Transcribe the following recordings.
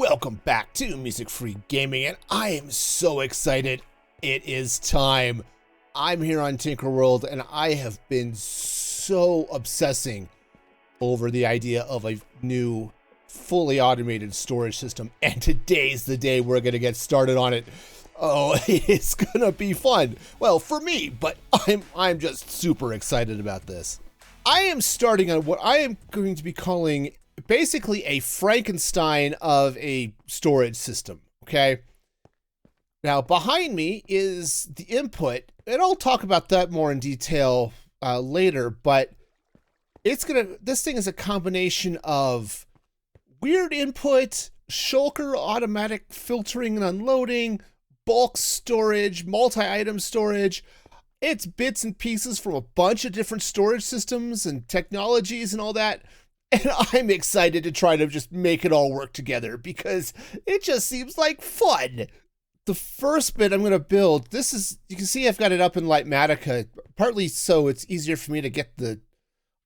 Welcome back to Music Free Gaming, and I am so excited. It is time. I'm here on Tinker World, and I have been so obsessing over the idea of a new, fully automated storage system, and today's the day we're going to get started on it. Oh, it's going to be fun. Well, for me, but I'm just super excited about this. I am starting on what I am going to be calling basically a Frankenstein of a storage system, okay? Now, behind me is the input, and I'll talk about that more in detail later, but this thing is a combination of weird input, Shulker automatic filtering and unloading, bulk storage, multi-item storage. It's bits and pieces from a bunch of different storage systems and technologies and all that. And I'm excited to try to just make it all work together because it just seems like fun. The first bit I'm going to build, you can see I've got it up in Litematica, partly so it's easier for me to get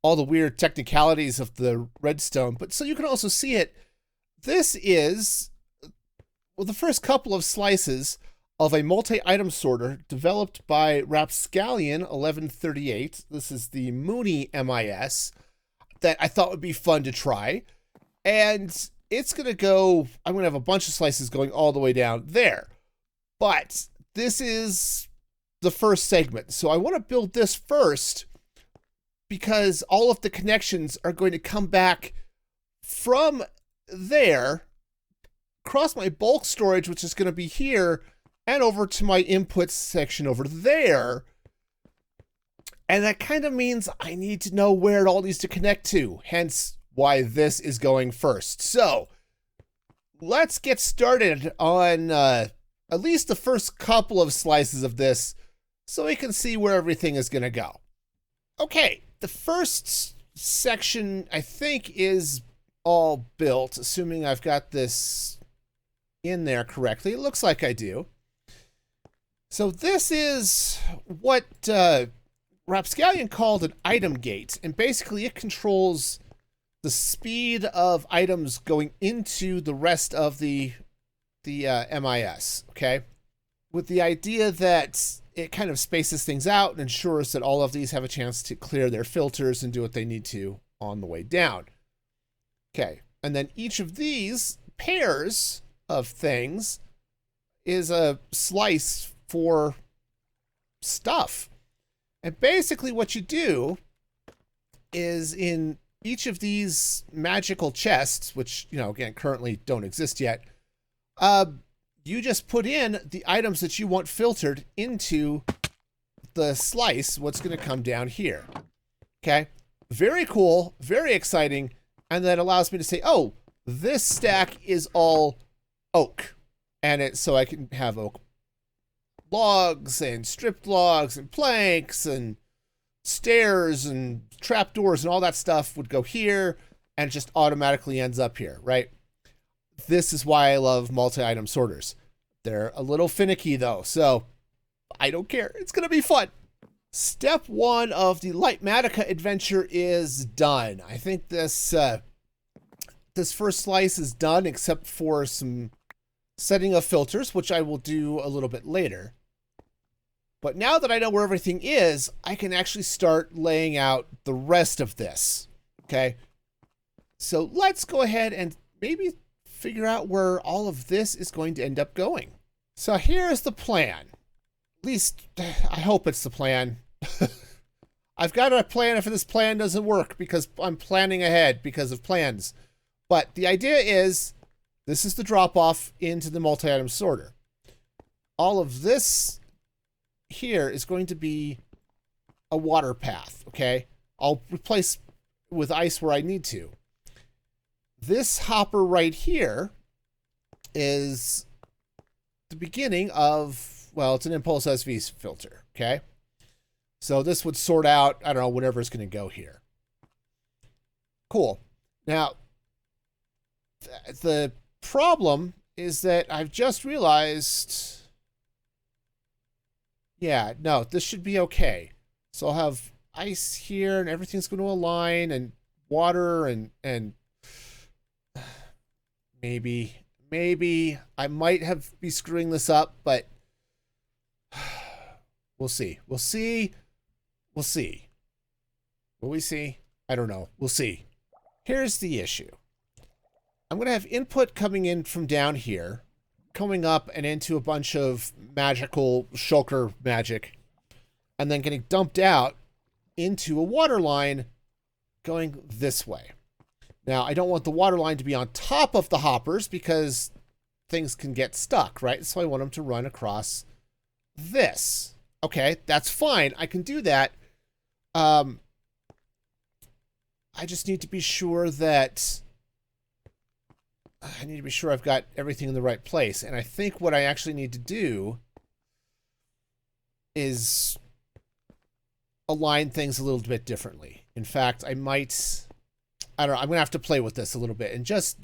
all the weird technicalities of the redstone, but so you can also see it. This is, well, the first couple of slices of a multi-item sorter developed by Rapscallion 1138. This is the Moony MIS. That I thought would be fun to try. And it's going to go, I'm going to have a bunch of slices going all the way down there. But this is the first segment. So I want to build this first because all of the connections are going to come back from there, across my bulk storage, which is going to be here, and over to my input section over there. And that kind of means I need to know where it all needs to connect to, hence why this is going first. So let's get started on at least the first couple of slices of this so we can see where everything is going to go. Okay, the first section I think is all built, assuming I've got this in there correctly. It looks like I do. So this is what Rapscallion called an item gate, and basically it controls the speed of items going into the rest of the MIS, okay? With the idea that it kind of spaces things out and ensures that all of these have a chance to clear their filters and do what they need to on the way down. Okay, and then each of these pairs of things is a slice for stuff. And basically what you do is in each of these magical chests, which, you know, again, currently don't exist yet, you just put in the items that you want filtered into the slice, what's going to come down here. Okay? Very cool, very exciting, and that allows me to say, oh, this stack is all oak. And so I can have oak logs and stripped logs and planks and stairs and trapdoors and all that stuff would go here and it just automatically ends up here, right? This is why I love multi-item sorters. They're a little finicky though, so I don't care. It's going to be fun. Step one of the Litematica adventure is done. I think this first slice is done except for some setting of filters, which I will do a little bit later. But now that I know where everything is, I can actually start laying out the rest of this, okay? So let's go ahead and maybe figure out where all of this is going to end up going. So here's the plan. At least, I hope it's the plan. I've got a plan if this plan doesn't work because I'm planning ahead because of plans. But the idea is, this is the drop-off into the multi-item sorter. All of this here is going to be a water path, okay? I'll replace with ice where I need to. This hopper right here is the beginning of, well, it's an ImpulseSV filter, okay? So this would sort out, I don't know, whatever is going to go here. Cool. Now, the problem is that I've just realized, yeah, no, this should be okay. So I'll have ice here and everything's going to align and water and maybe maybe. I might be screwing this up, but we'll see. We'll see. We'll see. Will we see? I don't know. We'll see. Here's the issue. I'm going to have input coming in from down here, coming up and into a bunch of magical shulker magic, and then getting dumped out into a water line going this way. Now, I don't want the water line to be on top of the hoppers because things can get stuck, right? So I want them to run across this. Okay, that's fine. I can do that. I just need to be sure that I've got everything in the right place. And I think what I actually need to do is align things a little bit differently. In fact, I don't know, I'm going to have to play with this a little bit and just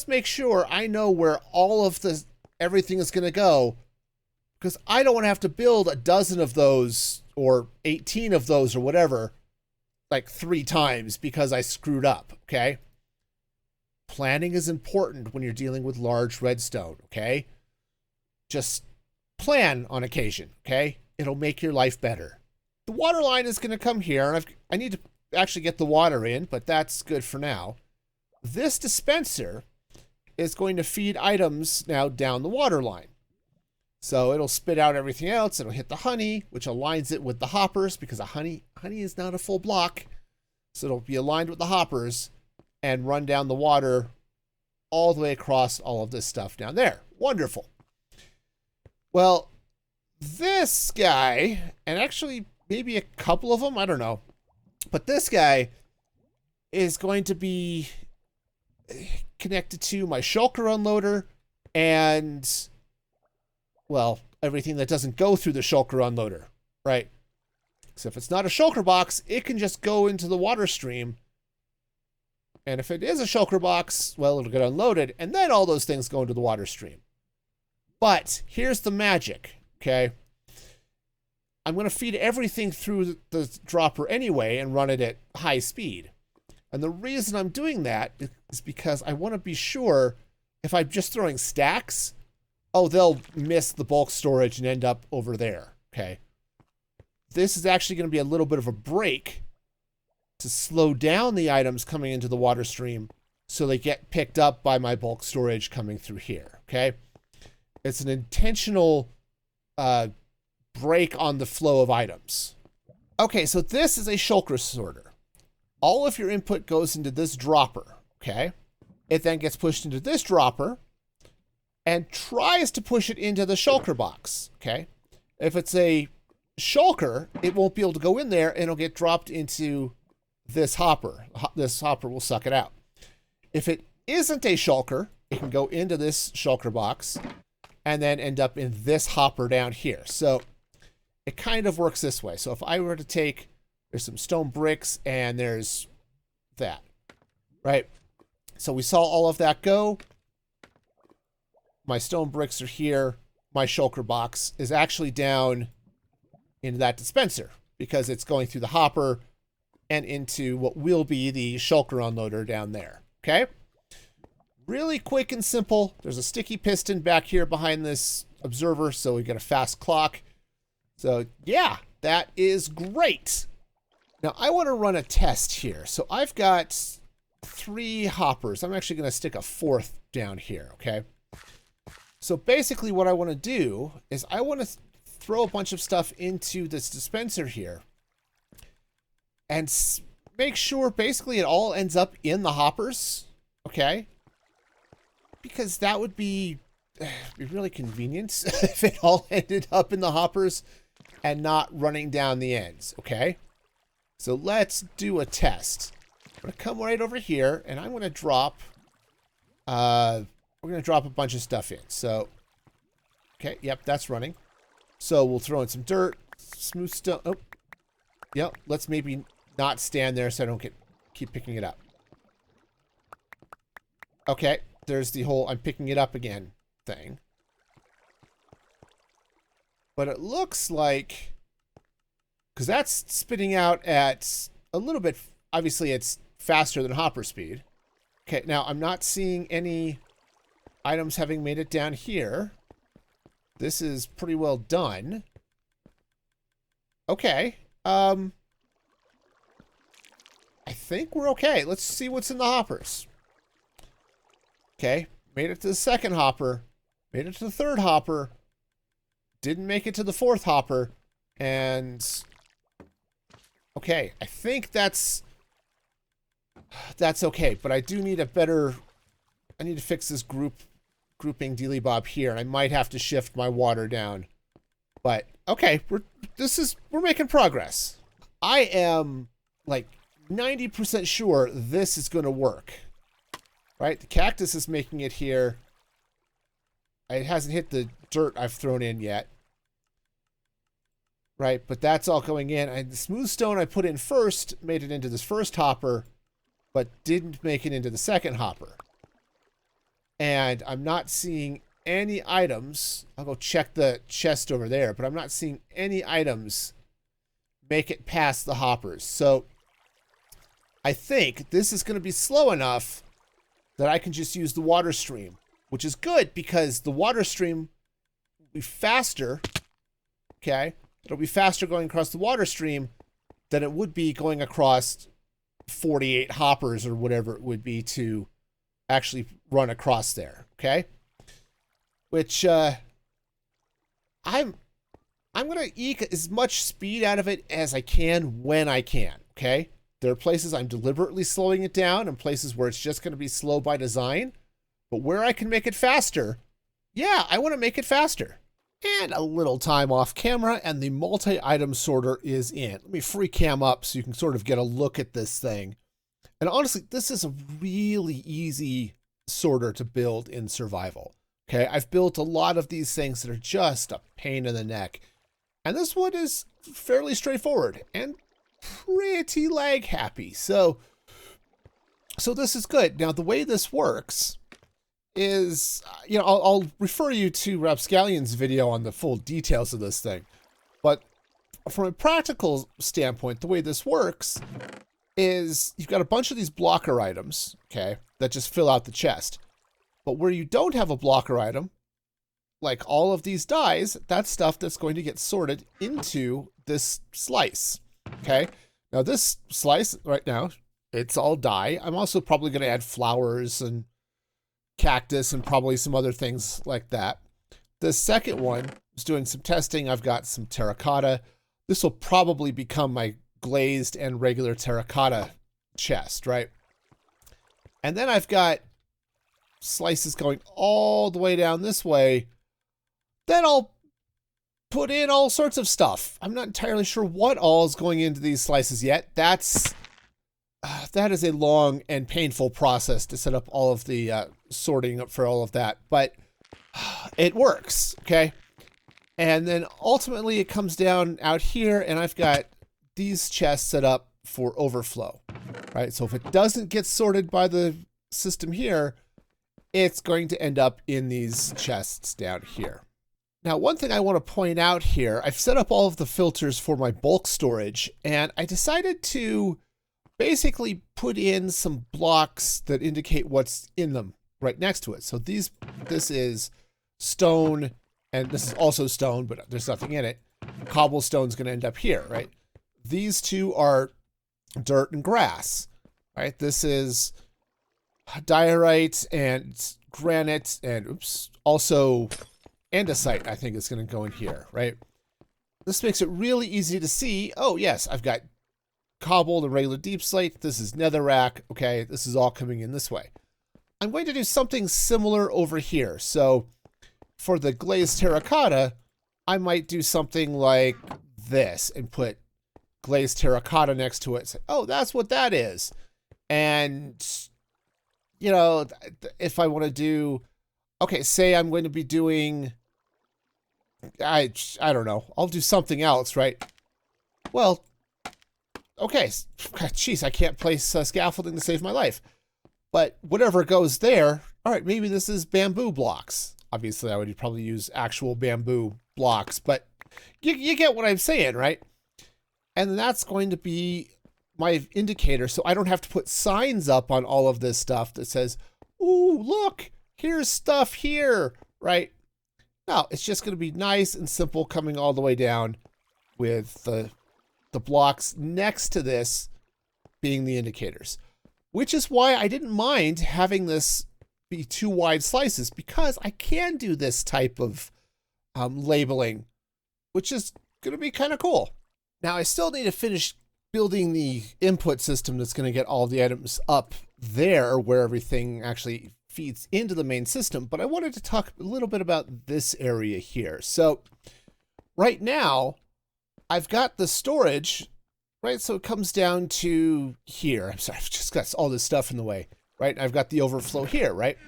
make sure I know where all of everything is going to go, because I don't want to have to build a dozen of those or 18 of those or whatever, like 3 times because I screwed up, okay? Planning is important when you're dealing with large redstone, okay? Just plan on occasion, okay? It'll make your life better. The water line is going to come here, and I need to actually get the water in, but that's good for now. This dispenser is going to feed items now down the water line. So it'll spit out everything else. It'll hit the honey, which aligns it with the hoppers, because honey is not a full block. So it'll be aligned with the hoppers and run down the water all the way across all of this stuff down there. Wonderful. Well, this guy, and actually maybe a couple of them, I don't know, but this guy is going to be connected to my shulker unloader and, well, everything that doesn't go through the shulker unloader, right? So if it's not a shulker box, it can just go into the water stream. And if it is a shulker box, well, it'll get unloaded, and then all those things go into the water stream. But here's the magic, okay? I'm going to feed everything through the dropper anyway and run it at high speed. And the reason I'm doing that is because I want to be sure if I'm just throwing stacks, oh, they'll miss the bulk storage and end up over there, okay? This is actually going to be a little bit of a break to slow down the items coming into the water stream so they get picked up by my bulk storage coming through here, okay? It's an intentional break on the flow of items. Okay, so this is a shulker sorter. All of your input goes into this dropper, okay? It then gets pushed into this dropper and tries to push it into the shulker box, okay? If it's a shulker, it won't be able to go in there and it'll get dropped into this hopper. This hopper will suck it out. If it isn't a shulker, it can go into this shulker box and then end up in this hopper down here. So it kind of works this way. So if I were to take, there's some stone bricks and there's that, right? So we saw all of that go. My stone bricks are here. My shulker box is actually down into that dispenser because it's going through the hopper and into what will be the shulker unloader down there, okay? Really quick and simple. There's a sticky piston back here behind this observer, so we get a fast clock. So yeah, that is great. Now I want to run a test here. So I've got 3 hoppers. I'm actually going to stick a 4th down here, okay? So basically what I want to do is I want to throw a bunch of stuff into this dispenser here and make sure basically it all ends up in the hoppers, okay? Because that would be really convenient if it all ended up in the hoppers and not running down the ends, okay? So let's do a test. I'm going to come right over here and I'm going to drop, we're going to drop a bunch of stuff in. So, okay, yep, that's running. So we'll throw in some dirt, smooth stone. Oh, yep, let's maybe not stand there so I don't keep picking it up. Okay, there's the whole I'm picking it up again thing. But it looks like, because that's spitting out at a little bit, obviously it's faster than hopper speed. Okay, now I'm not seeing any items having made it down here. This is pretty well done. Okay. I think we're okay. Let's see what's in the hoppers. Okay. Made it to the second hopper. Made it to the third hopper. Didn't make it to the fourth hopper. And... okay. I think that's okay. But I do need a better... I need to fix this grouping dealy bob here. And I might have to shift my water down. But, okay. We're making progress. I am, like, 90% sure this is going to work. Right? The cactus is making it here. It hasn't hit the dirt I've thrown in yet. Right? But that's all going in. And the smooth stone I put in first made it into this first hopper, but didn't make it into the second hopper. And I'm not seeing any items. I'll go check the chest over there, but I'm not seeing any items make it past the hoppers. So I think this is going to be slow enough that I can just use the water stream, which is good because the water stream will be faster. Okay. It'll be faster going across the water stream than it would be going across 48 hoppers or whatever it would be to actually run across there. Okay. Which, I'm going to eke as much speed out of it as I can when I can. Okay. There are places I'm deliberately slowing it down and places where it's just going to be slow by design. But where I can make it faster, yeah, I want to make it faster. And a little time off camera and the multi-item sorter is in. Let me free cam up so you can sort of get a look at this thing. And honestly, this is a really easy sorter to build in survival. Okay, I've built a lot of these things that are just a pain in the neck. And this one is fairly straightforward and pretty lag happy. So this is good. Now, the way this works is, you know, I'll refer you to Rapscallion's video on the full details of this thing. But from a practical standpoint, the way this works is you've got a bunch of these blocker items, okay, that just fill out the chest. But where you don't have a blocker item, like all of these dies, that's stuff that's going to get sorted into this slice. Okay. Now this slice right now, it's all dye. I'm also probably going to add flowers and cactus and probably some other things like that. The second one is doing some testing. I've got some terracotta. This will probably become my glazed and regular terracotta chest, right? And then I've got slices going all the way down this way. Then I'll put in all sorts of stuff. I'm not entirely sure what all is going into these slices yet. That is a long and painful process to set up all of the sorting up for all of that, but it works, okay? And then ultimately it comes down out here, and I've got these chests set up for overflow, right? So if it doesn't get sorted by the system here, it's going to end up in these chests down here. Now, one thing I want to point out here, I've set up all of the filters for my bulk storage, and I decided to basically put in some blocks that indicate what's in them right next to it. So this is stone, and this is also stone, but there's nothing in it. Cobblestone's going to end up here, right? These two are dirt and grass, right? This is diorite and granite and also andesite, I think is going to go in here, right? This makes it really easy to see. Oh, yes, I've got cobbled and regular deep slate. This is netherrack. Okay, this is all coming in this way. I'm going to do something similar over here. So for the glazed terracotta, I might do something like this and put glazed terracotta next to it. Say, oh, that's what that is. And, you know, if I want to do, okay, say I'm going to be doing, I don't know, I'll do something else, right? Well, okay, jeez, I can't place scaffolding to save my life. But whatever goes there, all right, maybe this is bamboo blocks. Obviously, I would probably use actual bamboo blocks, but you get what I'm saying, right? And that's going to be my indicator, so I don't have to put signs up on all of this stuff that says, ooh, look, here's stuff here, right? No, it's just going to be nice and simple coming all the way down with the blocks next to this being the indicators, which is why I didn't mind having this be 2 wide slices, because I can do this type of labeling, which is going to be kind of cool. Now, I still need to finish building the input system that's going to get all the items up there where everything actually feeds into the main system, but I wanted to talk a little bit about this area here. So right now, I've got the storage, right? So it comes down to here. I'm sorry, I've just got all this stuff in the way, right? I've got the overflow here, right?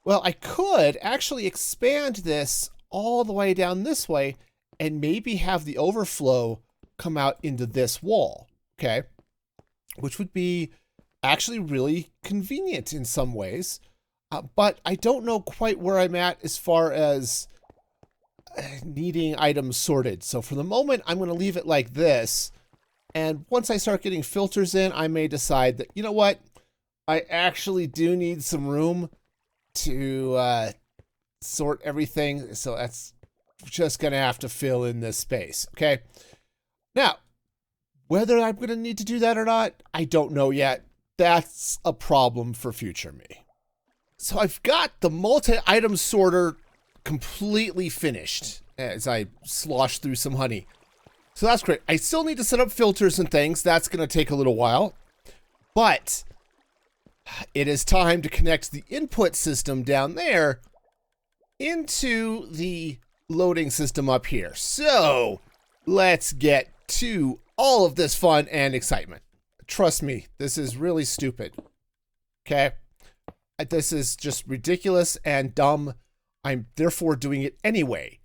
Well, I could actually expand this all the way down this way and maybe have the overflow come out into this wall, okay? Which would be actually really convenient in some ways, but I don't know quite where I'm at as far as needing items sorted. So for the moment, I'm going to leave it like this. And once I start getting filters in, I may decide that, you know what, I actually do need some room to sort everything. So that's just going to have to fill in this space. Okay. Now, whether I'm going to need to do that or not, I don't know yet. That's a problem for future me. So I've got the multi-item sorter completely finished as I slosh through some honey. So that's great. I still need to set up filters and things. That's going to take a little while. But it is time to connect the input system down there into the loading system up here. So let's get to all of this fun and excitement. Trust me, this is really stupid. Okay? This is just ridiculous and dumb. I'm therefore doing it anyway.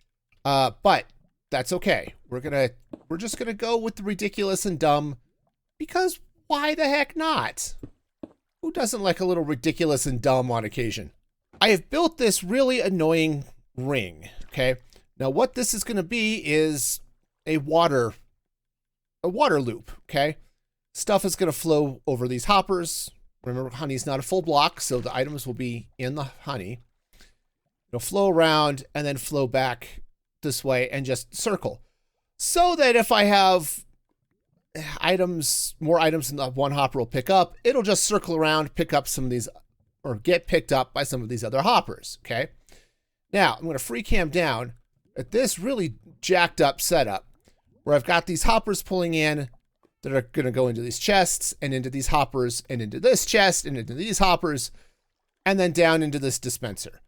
But that's okay. We're just gonna go with the ridiculous and dumb, because why the heck not? Who doesn't like a little ridiculous and dumb on occasion? I have built this really annoying ring. Okay. Now what this is gonna be is a water loop. Okay. Stuff is gonna flow over these hoppers. Remember, honey's not a full block, so the items will be in the honey. It'll flow around and then flow back this way and just circle. So that if I have more items than the one hopper will pick up, it'll just circle around, pick up some of these, or get picked up by some of these other hoppers, okay? Now, I'm going to free cam down at this really jacked up setup where I've got these hoppers pulling in that are going to go into these chests and into these hoppers and into this chest and into these hoppers and then down into this dispenser.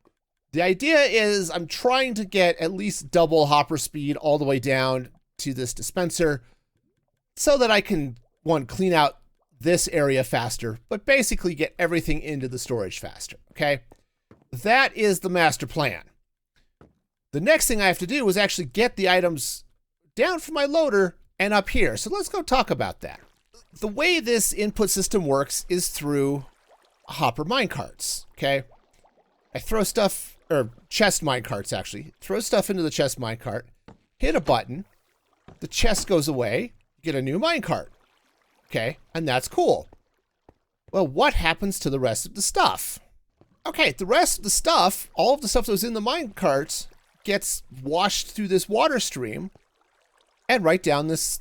The idea is I'm trying to get at least double hopper speed all the way down to this dispenser so that I can, one, clean out this area faster, but basically get everything into the storage faster, okay? That is the master plan. The next thing I have to do is actually get the items down from my loader and up here. So let's go talk about that. The way this input system works is through hopper minecarts, okay? I throw stuff, or chest minecarts actually, throw stuff into the chest minecart, hit a button, the chest goes away, get a new minecart, okay? And that's cool. Well, what happens to the rest of the stuff? Okay, the rest of the stuff, all of the stuff that was in the minecarts gets washed through this water stream and right down this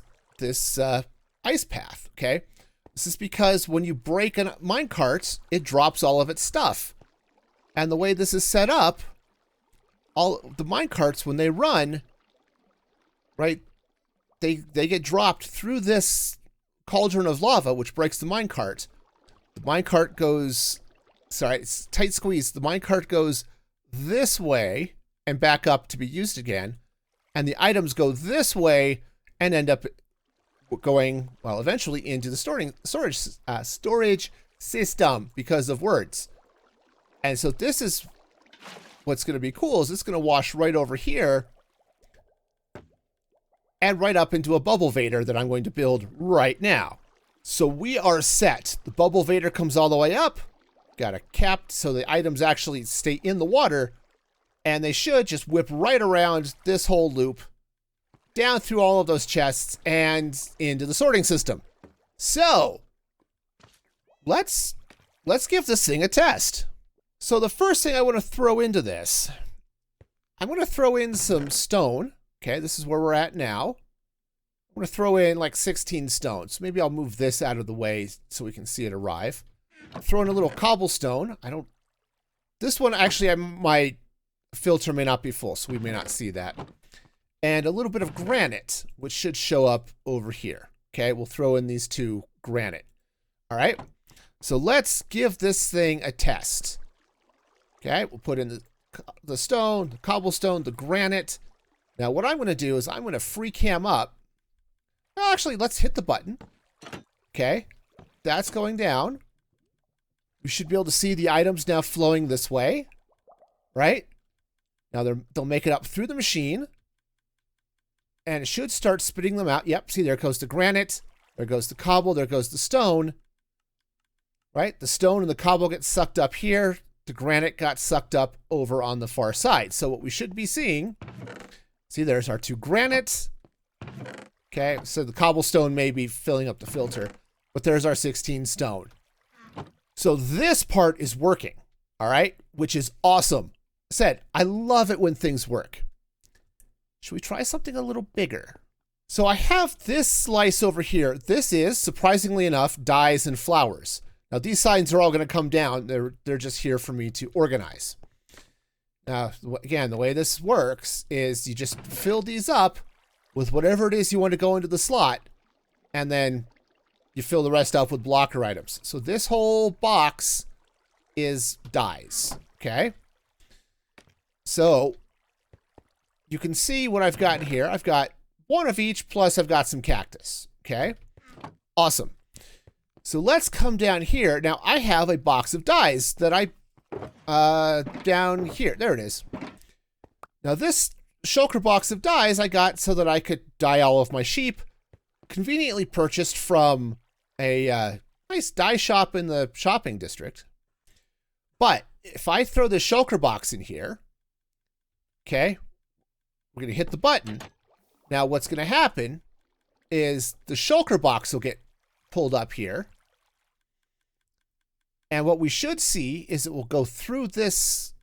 ice path, okay? This is because when you break a minecart, it drops all of its stuff. And the way this is set up, all the minecarts, when they run, right, they get dropped through this cauldron of lava, which breaks the minecart. The minecart goes, sorry, it's tight squeeze. The minecart goes this way and back up to be used again. And the items go this way and end up going, well, eventually into the storage system because of words. And so this is what's going to be cool is it's going to wash right over here and right up into a bubble vader that I'm going to build right now. So we are set. The bubble vader comes all the way up, got a cap so the items actually stay in the water, and they should just whip right around this whole loop, down through all of those chests and into the sorting system. So let's give this thing a test. So the first thing I want to throw into this, I'm going to throw in some stone. Okay, this is where we're at now. I'm going to throw in like 16 stones. Maybe I'll move this out of the way so we can see it arrive. Throw in a little cobblestone. This one actually, my filter may not be full, so we may not see that. And a little bit of granite, which should show up over here. Okay, we'll throw in these 2 granite. All right, so let's give this thing a test. Okay, we'll put in the stone, the cobblestone, the granite. Now what I'm going to do is I'm going to free cam up. Actually, let's hit the button. Okay, that's going down. You should be able to see the items now flowing this way, right? Now they'll make it up through the machine, and it should start spitting them out. Yep, see, there goes the granite, there goes the cobble, there goes the stone, right? The stone and the cobble get sucked up here. The granite got sucked up over on the far side. So what we should be seeing, see, there's our 2 granites. Okay, so the cobblestone may be filling up the filter, but there's our 16 stone. So this part is working, all right, which is awesome. I love it when things work. Should we try something a little bigger? So I have this slice over here. This is, surprisingly enough, dyes and flowers. Now these signs are all going to come down. They're just here for me to organize. Now, again, the way this works is you just fill these up with whatever it is you want to go into the slot, and then you fill the rest up with blocker items. So this whole box is dyes, okay? So you can see what I've got here. I've got 1 of each, plus I've got some cactus, okay? Awesome. So let's come down here. Now I have a box of dyes that down here. There it is. Now this Shulker box of dyes I got so that I could dye all of my sheep. Conveniently purchased from a nice dye shop in the shopping district. But if I throw the Shulker box in here, okay, we're going to hit the button. Now what's going to happen is the Shulker box will get pulled up here. And what we should see is it will go through this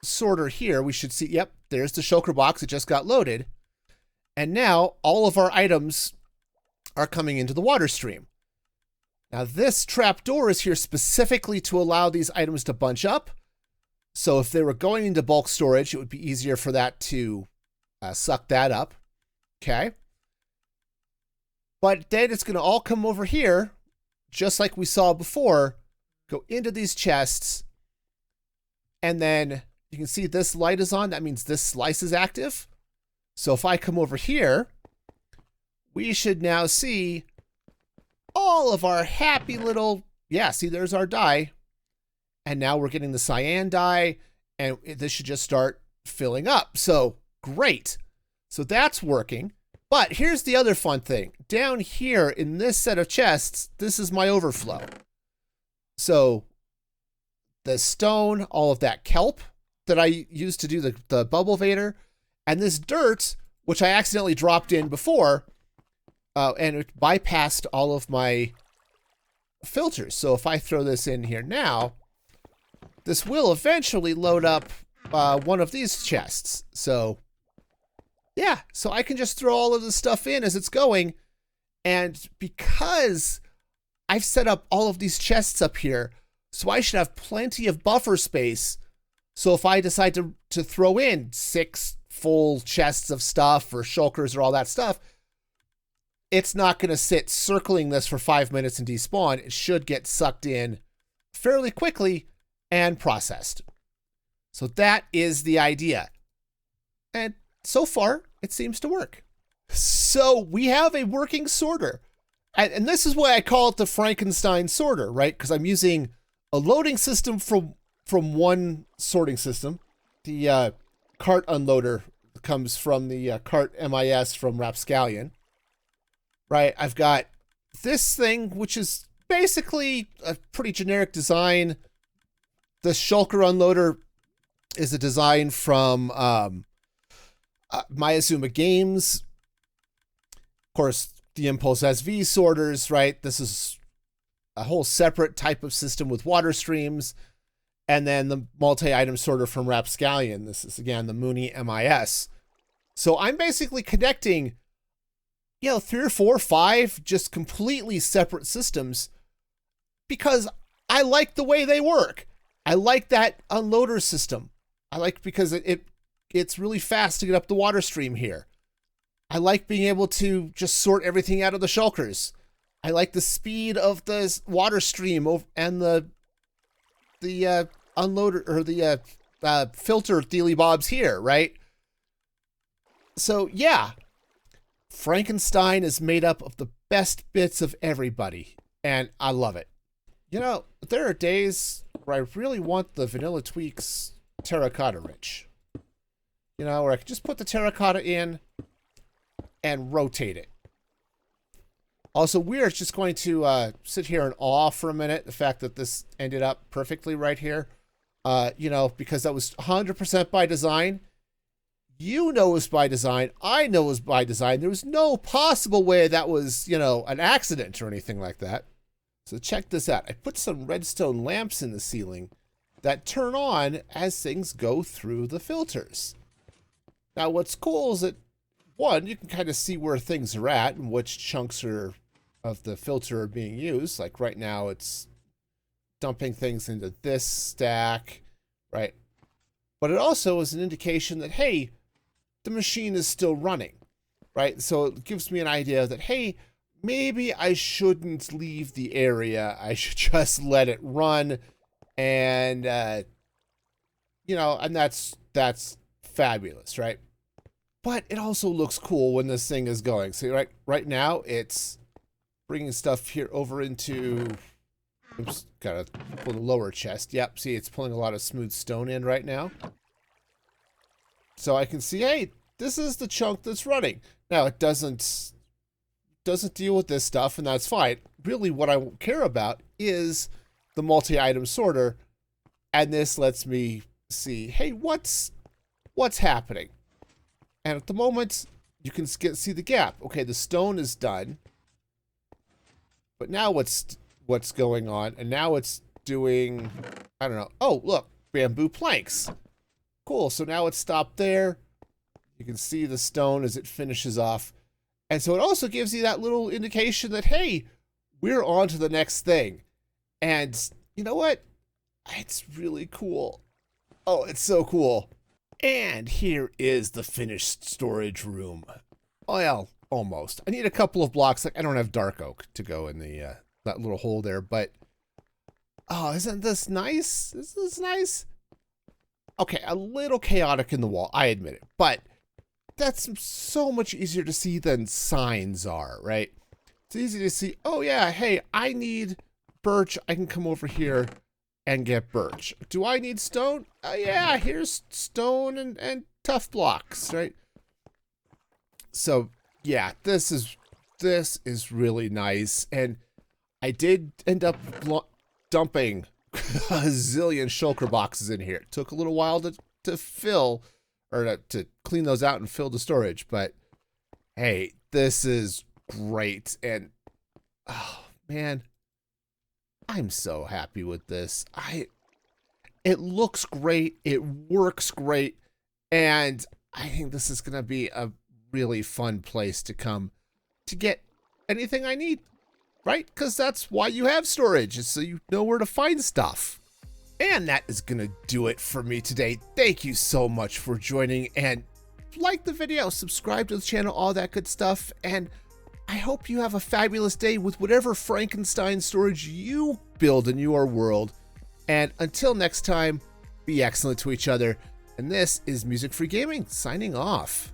sorter here. We should see, yep, there's the Shulker box. It just got loaded. And now all of our items are coming into the water stream. Now this trapdoor is here specifically to allow these items to bunch up. So if they were going into bulk storage, it would be easier for that to suck that up. Okay. But then it's going to all come over here, just like we saw before, go into these chests, and then you can see this light is on. That means this slice is active. So if I come over here, we should now see all of our happy little, yeah, see, there's our dye. And now we're getting the cyan dye, and this should just start filling up. So great. So that's working. But here's the other fun thing. Down here in this set of chests, this is my overflow. So the stone, all of that kelp that I used to do the bubble vader, and this dirt, which I accidentally dropped in before, and it bypassed all of my filters. So if I throw this in here now, this will eventually load up one of these chests. So yeah, so I can just throw all of this stuff in as it's going. And because I've set up all of these chests up here, so I should have plenty of buffer space. So if I decide to throw in 6 full chests of stuff or shulkers or all that stuff, it's not going to sit circling this for 5 minutes and despawn. It should get sucked in fairly quickly and processed. So that is the idea. And so far, it seems to work. So we have a working sorter. And this is why I call it the Frankenstein sorter, right? Because I'm using a loading system from one sorting system. The cart unloader comes from the cart MIS from Rapscallion. Right, I've got this thing, which is basically a pretty generic design. The Shulker unloader is a design from Mayazuma Games. Of course, the ImpulseSV sorters, right? This is a whole separate type of system with water streams. and then the multi-item sorter from Rapscallion. This is, again, the Moony MIS. So I'm basically connecting, 3 or 4 or 5 just completely separate systems because I like the way they work. I like that unloader system. I like because it's really fast to get up the water stream here. I like being able to just sort everything out of the shulkers. I like the speed of the water stream and the unloader or the filter dealy bobs here, right? So yeah, Frankenstein is made up of the best bits of everybody, and I love it. There are days where I really want the Vanilla Tweaks Terracotta Rich. Where I can just put the terracotta in and rotate it. Also, we're just going to sit here in awe for a minute, the fact that this ended up perfectly right here. Because that was 100% by design. You know it was by design. I know it was by design. There was no possible way that was, an accident or anything like that. So check this out. I put some redstone lamps in the ceiling that turn on as things go through the filters. Now, what's cool is that, one, you can kind of see where things are at and which chunks of the filter are being used. Like right now, it's dumping things into this stack, right? But it also is an indication that, hey, the machine is still running, right? So it gives me an idea that, hey, maybe I shouldn't leave the area. I should just let it run. And, and that's fabulous, right? But it also looks cool when this thing is going. So right now, it's bringing stuff here over into, oops, gotta pull the lower chest. Yep, see, it's pulling a lot of smooth stone in right now. So I can see, hey, this is the chunk that's running. Now, it doesn't deal with this stuff, and that's fine. Really, what I care about is the multi-item sorter, and this lets me see, hey, what's happening? And at the moment, you can see the gap. Okay, the stone is done, but now what's going on? And now it's doing, I don't know. Oh, look, bamboo planks. Cool. So now it's stopped there. You can see the stone as it finishes off. And so it also gives you that little indication that, hey, we're on to the next thing. And you know what? It's really cool. Oh, it's so cool. And here is the finished storage room. Well, almost. I need a couple of blocks. Like, I don't have dark oak to go in the that little hole there, but oh, isn't this nice? Isn't this nice? Okay, a little chaotic in the wall, I admit it, but that's so much easier to see than signs are, right? It's easy to see, oh yeah, hey, I need birch. I can come over here and get birch. Do I need stone? Yeah, here's stone and tough blocks, right? So yeah, this is really nice. And I did end up dumping a zillion shulker boxes in here. It took a little while to fill, or to clean those out and fill the storage, but hey, this is great. And oh man, I'm so happy with this. It looks great, it works great, and I think this is gonna be a really fun place to come to get anything I need, right? Because that's why you have storage, is so you know where to find stuff. And that is gonna do it for me today. Thank you so much for joining, and like the video, subscribe to the channel, all that good stuff, and I hope you have a fabulous day with whatever Frankenstein storage you build in your world. And until next time, be excellent to each other. And this is Music Free Gaming, signing off.